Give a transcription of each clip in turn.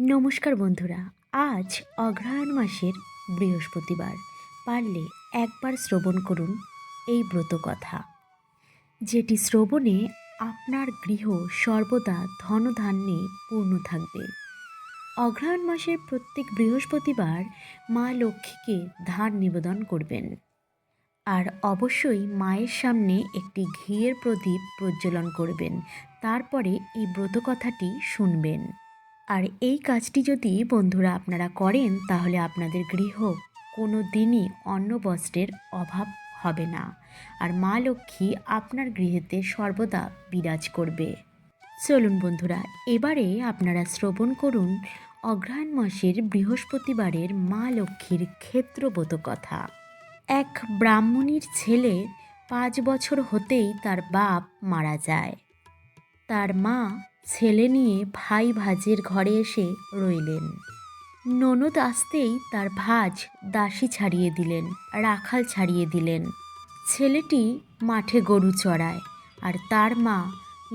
নমস্কার বন্ধুরা। আজ অগ্রহায়ণ মাসের বৃহস্পতিবার। পারলে একবার শ্রবণ করুন এই ব্রত কথা, যেটি শ্রবণে আপনার গৃহ সর্বদা ধনধান্যে পূর্ণ থাকবে। অগ্রহায়ণ মাসের প্রত্যেক বৃহস্পতিবার মা লক্ষ্মীকে ধান নিবেদন করবেন, আর অবশ্যই মায়ের সামনে একটি ঘিয়ের প্রদীপ প্রজ্বলন করবেন। তারপরে এই ব্রত কথাটি শুনবেন। আর এই কাজটি যদি বন্ধুরা আপনারা করেন, তাহলে আপনাদের গৃহ কোনো দিনই অন্ন বস্ত্রের অভাব হবে না, আর মা লক্ষ্মী আপনার গৃহেতে সর্বদা বিরাজ করবে। চলুন বন্ধুরা, এবারে আপনারা শ্রবণ করুন অগ্রহায়ণ মাসের বৃহস্পতিবারের মা লক্ষ্মীর ক্ষেত্রব্রত কথা। এক ব্রাহ্মণীর ছেলে 5 বছর হতেই তার বাপ মারা যায়। তার মা ছেলে নিয়ে ভাই ভাজের ঘরে এসে রইলেন। ননদ আসতেই তার ভাজ দাসী ছাড়িয়ে দিলেন, রাখাল ছাড়িয়ে দিলেন। ছেলেটি মাঠে গরু চড়ায়, আর তার মা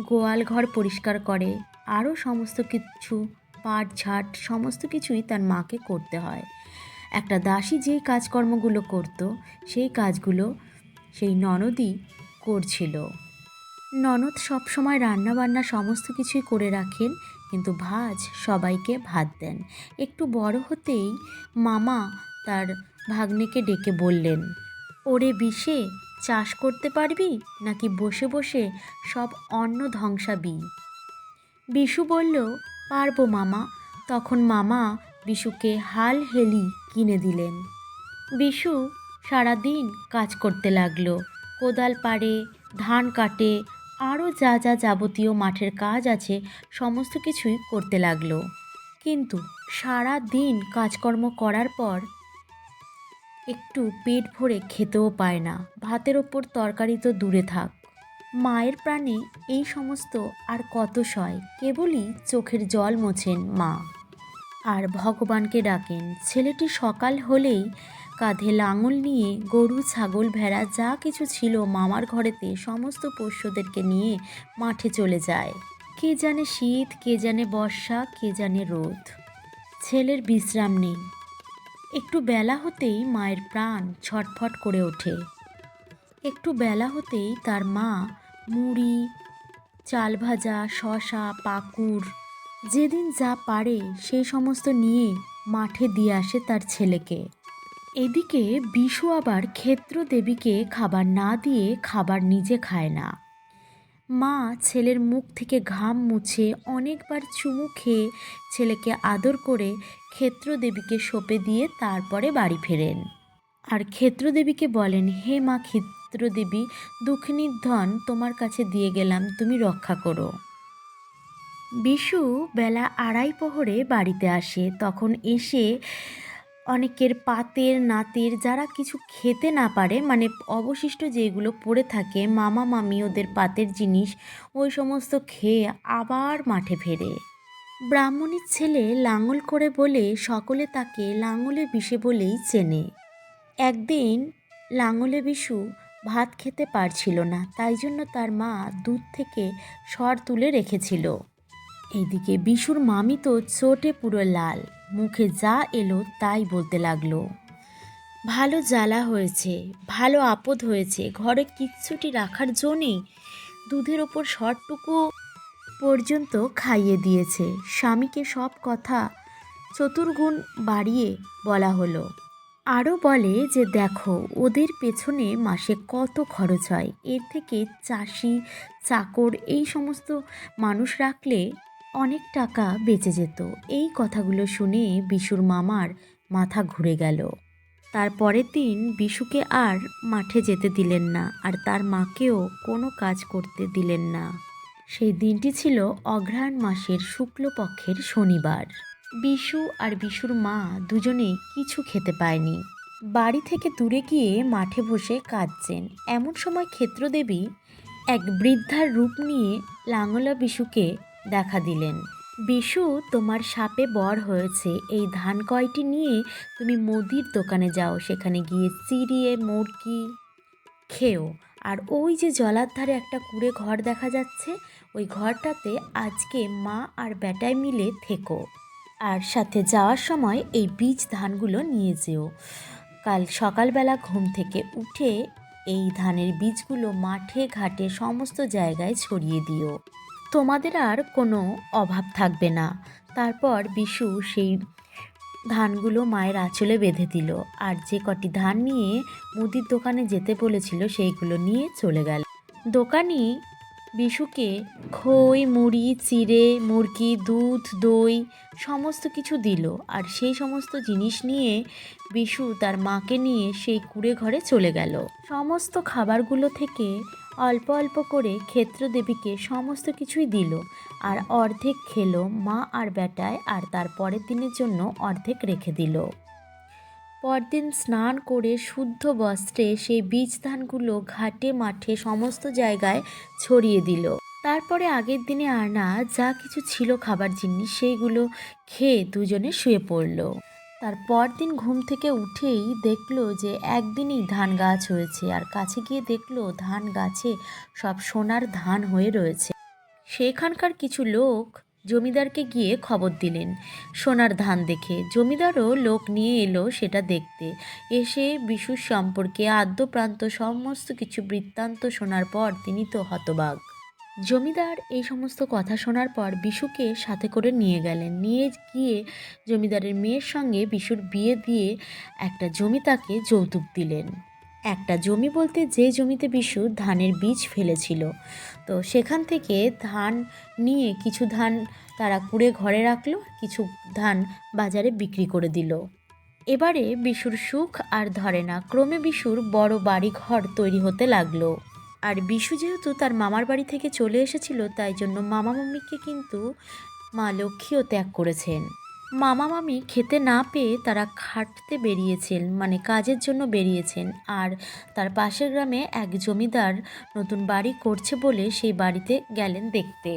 গোয়াল ঘর পরিষ্কার করে। আরও সমস্ত কিছু, পাট ঝাট সমস্ত কিছুই তার মাকে করতে হয়। একটা দাসী যেই কাজকর্মগুলো করত, সেই কাজগুলো সেই ননদই করছিল। ননদ সবসময় রান্নাবান্না সমস্ত কিছুই করে রাখেন, কিন্তু ভাজ সবাইকে ভাত দেন। একটু বড় হতেই মামা তার ভাগ্নেকে ডেকে বললেন, ওরে বিশে, চাষ করতে পারবি নাকি বসে বসে সব অন্ন ধ্বংসাবি? বিশু বলল, পারবো মামা। তখন মামা বিশুকে হাল হেলি কিনে দিলেন। বিশু সারাদিন কাজ করতে লাগলো। কোদাল পাড়ে, ধান কাটে, আরও যা যা যাবতীয় মাঠের কাজ আছে সমস্ত কিছুই করতে লাগলো। কিন্তু সারা দিন কাজকর্ম করার পর একটু পেট ভরে খেতেও পায় না। ভাতের ওপর তরকারি তো দূরে থাক। মায়ের প্রাণে এই সমস্ত আর কত সয়, কেবলই চোখের জল মোছেন মা, আর ভগবানকে ডাকেন। ছেলেটি সকাল হলেই কাঁধে লাঙল নিয়ে গরু, ছাগল, ভেড়া যা কিছু ছিল মামার ঘরেতে সমস্ত পোষ্যদেরকে নিয়ে মাঠে চলে যায়। কে জানে শীত, কে জানে বর্ষা, কে জানে রোদ। ছেলের বিশ্রাম নেই। একটু বেলা হতেই মায়ের প্রাণ ছটফট করে ওঠে। একটু বেলা হতেই তার মা মুড়ি, চাল ভাজা, শশা, পাকুড়, যেদিন যা পারে সেই সমস্ত নিয়ে মাঠে দিয়ে আসে তার ছেলেকে। এদিকে বিশু আবার ক্ষেত্র দেবীকে খাবার না দিয়ে খাবার নিজে খায় না। মা ছেলের মুখ থেকে ঘাম মুছে অনেকবার চুমু খেয়ে ছেলেকে আদর করে ক্ষেত্র দেবীকে সঁপে দিয়ে তারপরে বাড়ি ফেরেন। আর ক্ষেত্র দেবীকে বলেন, হে মা ক্ষেত্র দেবী, দুঃখিনীর ধন তোমার কাছে দিয়ে গেলাম, তুমি রক্ষা করো। বিশু বেলা 2:30 প্রহরে বাড়িতে আসে। তখন এসে অনেকের পাতের নাতের, যারা কিছু খেতে না পারে, মানে অবশিষ্ট যেগুলো পড়ে থাকে, মামা মামি ওদের পাতের জিনিস ওই সমস্ত খেয়ে আবার মাঠে ফেরে। ব্রাহ্মণীর ছেলে লাঙল করে বলে সকলে তাকে লাঙলে বিশে বলেই চেনে। একদিন লাঙলে বিশু ভাত খেতে পারছিল না, তাই জন্য তার মা দুধ থেকে সর তুলে রেখেছিল। এইদিকে বিশুর মামি তো চোটে পুরো লাল, মুখে যা এলো তাই বলতে লাগলো, ভালো জ্বালা হয়েছে, ভালো আপদ হয়েছে, ঘরে কিচ্ছুটি রাখার জো নেই। দুধের ওপর সরটুকু পর্যন্ত খাইয়ে দিয়েছে। স্বামীকে সব কথা চতুর্গুণ বাড়িয়ে বলা হলো। আরও বলে যে দেখো, ওদের পেছনে মাসে কত খরচ হয়, এর থেকে চাষি, চাকর এই সমস্ত মানুষ রাখলে অনেক টাকা বেঁচে যেত। এই কথাগুলো শুনে বিশুর মামার মাথা ঘুরে গেল। তার পরের দিন বিশুকে আর মাঠে যেতে দিলেন না, আর তার মাকেও কোনো কাজ করতে দিলেন না। সেই দিনটি ছিল অগ্রহায়ণ মাসের শুক্লপক্ষের শনিবার। বিশু আর বিশুর মা দুজনেই কিছু খেতে পায়নি। বাড়ি থেকে দূরে গিয়ে মাঠে বসে কাঁদছেন। এমন সময় ক্ষেত্রদেবী এক বৃদ্ধার রূপ নিয়ে লাঙলা বিশুকে দেখা দিলেন। বিশু, তোমার সাপে বর হয়েছে, এই ধান কয়টি নিয়ে তুমি মুদির দোকানে যাও, সেখানে গিয়ে চিড়িয়ে মুরগি খেও। আর ওই যে জলার ধারে একটা কুঁড়ে ঘর দেখা যাচ্ছে, ওই ঘরটাতে আজকে মা আর বেটায় মিলে থেকো। আর সাথে যাওয়ার সময় এই বীজ ধানগুলো নিয়ে যেও। কাল সকালবেলা ঘুম থেকে উঠে এই ধানের বীজগুলো মাঠে ঘাটে সমস্ত জায়গায় ছড়িয়ে দিও, তোমাদের আর কোনো অভাব থাকবে না। তারপর বিশু সেই ধানগুলো মায়ের আঁচলে বেঁধে দিল, আর যে কটি ধান নিয়ে মুদির দোকানে যেতে বলেছিল সেইগুলো নিয়ে চলে গেল। দোকানি বিশুকে খই, মুড়ি, চিড়ে, মুরগি, দুধ, দই সমস্ত কিছু দিল। আর সেই সমস্ত জিনিস নিয়ে বিশু তার মাকে নিয়ে সেই কুঁড়ে ঘরে চলে গেল। সমস্ত খাবারগুলো থেকে অল্প অল্প করে ক্ষেত্রদেবীকে সমস্ত কিছুই দিল, আর অর্ধেক খেলো মা আর বেটায়, আর তার পরের দিনের জন্য অর্ধেক রেখে দিল। পরদিন স্নান করে শুদ্ধ বস্ত্রে সেই বীজ ধানগুলো ঘাটে মাঠে সমস্ত জায়গায় ছড়িয়ে দিল। তারপরে আগের দিনে আনা যা কিছু ছিল খাবার জিনিস সেইগুলো খেয়ে দুজনে শুয়ে পড়ল। তার পরদিন ঘুম থেকে উঠেই দেখলো যে একদিনই ধান গাছ হয়েছে, আর কাছে গিয়ে দেখলো ধান গাছে সব সোনার ধান হয়ে রয়েছে। সেখানকার কিছু লোক জমিদারকে গিয়ে খবর দিলেন সোনার ধান দেখে। জমিদারও লোক নিয়ে এলো সেটা দেখতে। এসে বিশুর সম্পর্কে আদ্যপ্রান্ত সমস্ত কিছু বৃত্তান্ত শোনার পর তিনি তো হতবাক। জমিদার এই সমস্ত কথা শোনার পর বিশুকে সাথে করে নিয়ে গেলেন। নিয়ে গিয়ে জমিদারের মেয়ের সঙ্গে বিশুর বিয়ে দিয়ে একটা জমি তাকে যৌতুক দিলেন। একটা জমি বলতে যে জমিতে বিশু ধানের বীজ ফেলেছিল। তো সেখান থেকে ধান নিয়ে কিছু ধান তারা কুড়ে ঘরে রাখলো, কিছু ধান বাজারে বিক্রি করে দিল। এবারে বিশুর সুখ আর ধরে না। ক্রমে বিশুর বড় বাড়ি ঘর তৈরি হতে লাগলো। আর বিশু যেহেতু তার মামার বাড়ি থেকে চলে এসেছিল, তাই জন্য মামা মামিকে কিন্তু মা লক্ষ্মীও ত্যাগ করেছেন। মামা মামি খেতে না পেয়ে তারা খাটতে বেরিয়েছেন, মানে কাজের জন্য বেরিয়েছেন। আর তার পাশের গ্রামে এক জমিদার নতুন বাড়ি করছে বলে সেই বাড়িতে গেলেন দেখতে।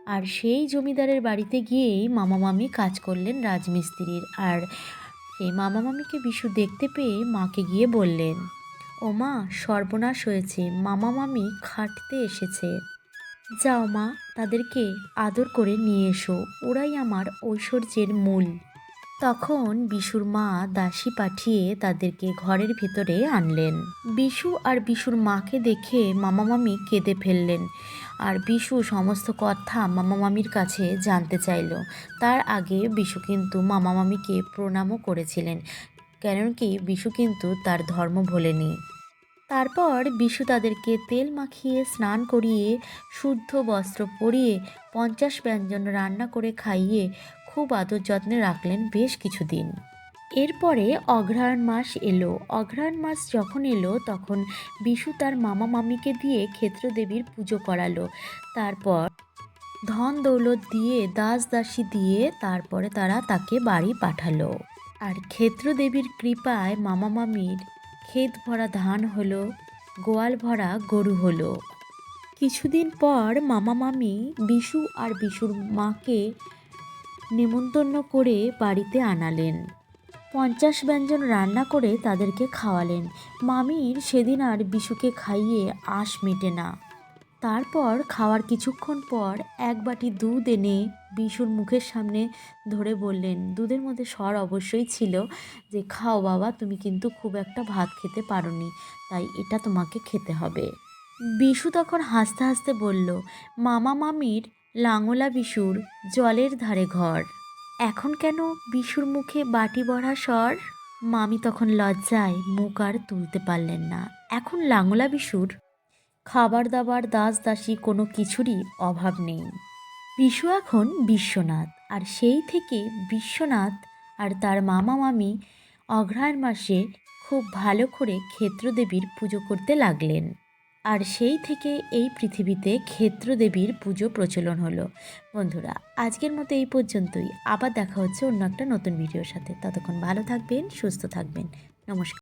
আর সেই জমিদারের বাড়িতে গিয়েই মামা মামি কাজ করলেন রাজমিস্ত্রির। আর সেই মামা মামিকে বিশু দেখতে পেয়ে মাকে গিয়ে বললেন, ও মা, সর্বনাশ হয়েছে, মামা মামি খাটতে এসেছে। যাও মা, তাদেরকে আদর করে নিয়ে এসো, ওরাই আমার ঐশ্বর্যের মূল। তখন বিশুর মা দাসী পাঠিয়ে তাদেরকে ঘরের ভেতরে আনলেন। বিশু আর বিশুর মাকে দেখে মামা মামি কেঁদে ফেললেন। আর বিশু সমস্ত কথা মামা মামির কাছে জানতে চাইল। তার আগে বিশু কিন্তু মামা মামিকে প্রণামও করেছিলেন, কেন কি বিশু কিন্তু তার ধর্ম ভোলেনি। তারপর বিশু তাদেরকে তেল মাখিয়ে স্নান করিয়ে শুদ্ধ বস্ত্র পরিয়ে 50 ব্যঞ্জন রান্না করে খাইয়ে খুব আদর যত্নে রাখলেন বেশ কিছুদিন। এরপরে অঘ্রায়ণ মাস এলো। অঘ্রায়ণ মাস যখন এলো তখন বিশু তার মামা মামিকে দিয়ে ক্ষেত্রদেবীর পুজো করালো। তারপর ধন দৌলত দিয়ে দাস দাসী দিয়ে তারপরে তারা তাকে বাড়ি পাঠালো। আর ক্ষেত্রদেবীর কৃপায় মামা মামির ক্ষেত ভরা ধান হলো, গোয়াল ভরা গরু হলো। কিছুদিন পর মামা মামি বিশু আর বিশুর মাকে নেমন্তন্ন করে বাড়িতে আনালেন। 50 ব্যঞ্জন রান্না করে তাদেরকে খাওয়ালেন। মামির সেদিন আর বিশুকে খাইয়ে আশ মেটে না। তারপর খাওয়ার কিছুক্ষণ পর এক বাটি দুধ এনে বিশুর মুখের সামনে ধরে বললেন, দুধের মধ্যে স্বর অবশ্যই ছিল যে খাও বাবা, তুমি কিন্তু খুব একটা ভাত খেতে পারোনি, তাই এটা তোমাকে খেতে হবে। বিশু তখন হাসতে হাসতে বলল, মামা মামির লাঙলা বিশুর জলের ধারে ঘর, এখন কেন বিশুর মুখে বাটি ভরা স্বর? মামি তখন লজ্জায় মুখ আর তুলতে পারলেন না। এখন লাঙলা বিশুর খাবার দাবার দাস দাসী কোনো কিছুরই অভাব নেই। বিশু এখন বিশ্বনাথ। আর সেই থেকে বিশ্বনাথ আর তার মামা মামি অঘ্রায়ণ মাসে খুব ভালো করে ক্ষেত্রদেবীর পুজো করতে লাগলেন। আর সেই থেকে এই পৃথিবীতে ক্ষেত্রদেবীর পুজো প্রচলন হলো। বন্ধুরা, আজকের মতো এই পর্যন্তই। আবার দেখা হচ্ছে অন্য একটা নতুন ভিডিওর সাথে। ততক্ষণ ভালো থাকবেন, সুস্থ থাকবেন। নমস্কার।